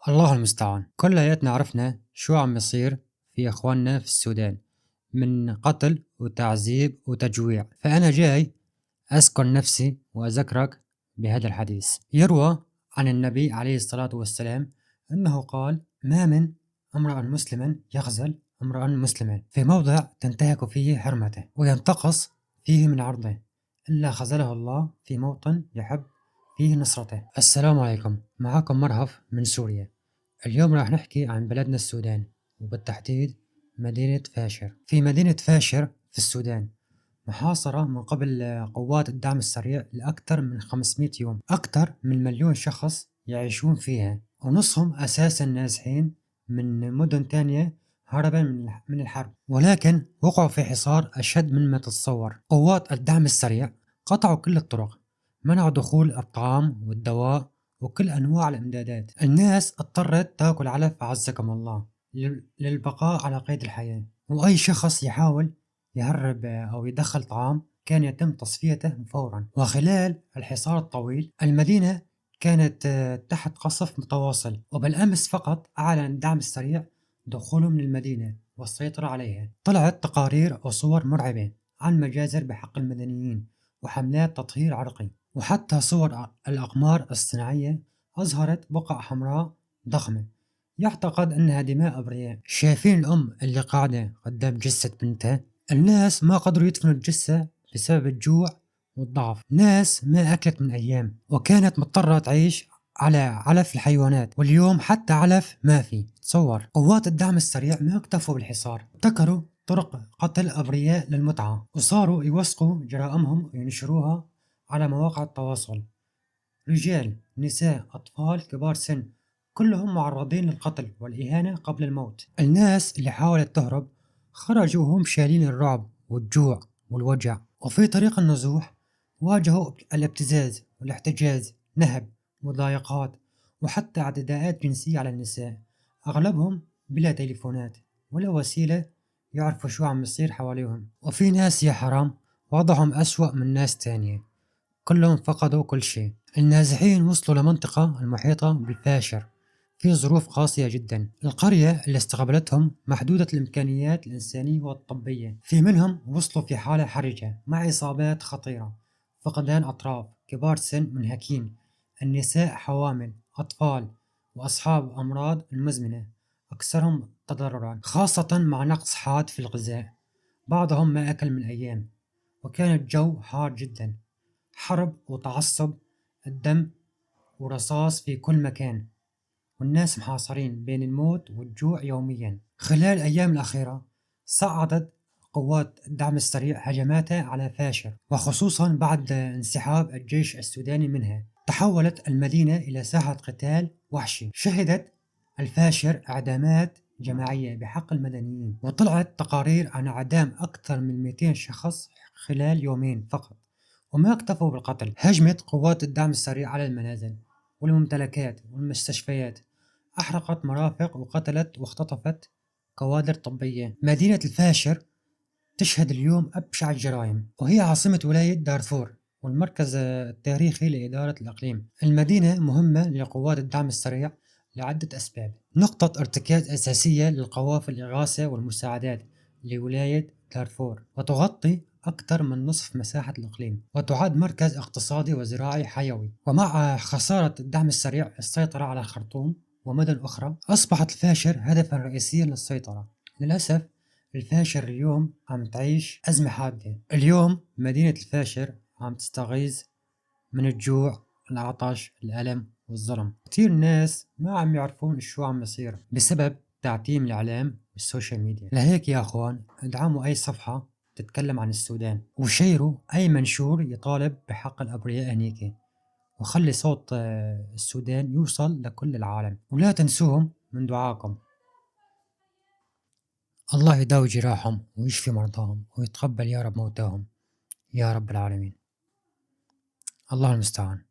الله المستعان. كلياتنا عرفنا شو عم يصير في إخواننا في السودان من قتل وتعذيب وتجويع، فأنا جاي أذكر نفسي وأذكرك بهذا الحديث. يروى عن النبي عليه الصلاة والسلام أنه قال: ما من امرأ مسلم يخذل امرأ مسلما في موضع تنتهك فيه حرمته وينتقص فيه من عرضه إلا خذله الله في موطن يحب فيه نصرته. السلام عليكم، معكم مرهف من سوريا. اليوم راح نحكي عن بلدنا السودان، وبالتحديد مدينة فاشر. في مدينة فاشر في السودان محاصرة من قبل قوات الدعم السريع لأكثر من 500 يوم. أكثر من مليون شخص يعيشون فيها، ونصهم أساسا نازحين من مدن تانية هربا من الحرب، ولكن وقعوا في حصار أشد مما تتصور. قوات الدعم السريع قطعوا كل الطرق، منعوا دخول الطعام والدواء وكل أنواع الإمدادات. الناس اضطرت تاكل علف عزكم الله للبقاء على قيد الحياة، وأي شخص يحاول يهرب أو يدخل طعام كان يتم تصفيته فورا. وخلال الحصار الطويل المدينة كانت تحت قصف متواصل، وبالأمس فقط أعلن الدعم السريع دخولهم للمدينة والسيطرة عليها. طلعت تقارير وصور مرعبة عن مجازر بحق المدنيين وحملات تطهير عرقي، وحتى صور الأقمار الصناعية أظهرت بقع حمراء ضخمة يعتقد أنها دماء أبرياء. شايفين الأم اللي قاعدة قدام جثة بنتها؟ الناس ما قدروا يدفنوا الجثة بسبب الجوع والضعف. ناس ما أكلت من أيام وكانت مضطرة تعيش على علف الحيوانات، واليوم حتى علف ما في. تصور. قوات الدعم السريع ما اكتفوا بالحصار، ابتكروا طرق قتل أبرياء للمتعة، وصاروا يوثقوا جرائمهم وينشروها على مواقع التواصل. رجال، نساء، أطفال، كبار سن، كلهم معرضين للقتل والإهانة قبل الموت. الناس اللي حاولت تهرب خرجوا وهم شايلين الرعب والجوع والوجع، وفي طريق النزوح واجهوا الابتزاز والاحتجاز، نهب، مضايقات، وحتى اعتداءات جنسية على النساء، أغلبهم بلا تليفونات ولا وسيلة يعرفوا شو عم يصير حواليهم. وفي ناس يا حرام وضعهم أسوأ من ناس تانية، كلهم فقدوا كل شيء. النازحين وصلوا لمنطقة المحيطة بالفاشر في ظروف قاسية جدا. القرية اللي استقبلتهم محدودة الإمكانيات الإنسانية والطبية، في منهم وصلوا في حالة حرجة مع إصابات خطيرة، فقدان أطراف، كبار سن منهكين، النساء حوامل، أطفال، وأصحاب أمراض المزمنة أكثرهم تضررا، خاصة مع نقص حاد في الغذاء. بعضهم ما أكل من أيام، وكان الجو حار جدا، حرب وتعصب، الدم ورصاص في كل مكان، والناس محاصرين بين الموت والجوع يوميا. خلال الأيام الأخيرة صعدت قوات الدعم السريع هجماتها على فاشر، وخصوصا بعد انسحاب الجيش السوداني منها تحولت المدينة إلى ساحة قتال وحشي. شهدت الفاشر إعدامات جماعية بحق المدنيين، وطلعت تقارير عن إعدام أكثر من 200 شخص خلال يومين فقط. وما اكتفوا بالقتل، هجمت قوات الدعم السريع على المنازل والممتلكات والمستشفيات، أحرقت مرافق وقتلت واختطفت كوادر طبية. مدينة الفاشر تشهد اليوم أبشع الجرائم، وهي عاصمة ولاية دارفور والمركز التاريخي لإدارة الإقليم. المدينة مهمة لقوات الدعم السريع لعدة أسباب: نقطة ارتكاز أساسية للقوافل الإغاثة والمساعدات لولاية دارفور، وتغطي أكثر من نصف مساحة الإقليم، وتعد مركز اقتصادي وزراعي حيوي. ومع خسارة الدعم السريع السيطرة على الخرطوم ومدن أخرى، أصبحت الفاشر هدفا رئيسيا للسيطرة. للأسف الفاشر اليوم عم تعيش أزمة حادة. اليوم مدينة الفاشر عم تستغيث من الجوع، العطش، الألم والظلم. كتير ناس ما عم يعرفون شو عم يصير بسبب تعتيم الإعلام والسوشيال ميديا. لهيك يا أخوان، ادعموا أي صفحة تتكلم عن السودان، وشيروا أي منشور يطالب بحق الأبرياء هنيك، وخلي صوت السودان يوصل لكل العالم. ولا تنسوهم من دعاكم. الله يداوي جراحهم ويشفي مرضاهم ويتقبل يا رب موتاهم يا رب العالمين. الله المستعان.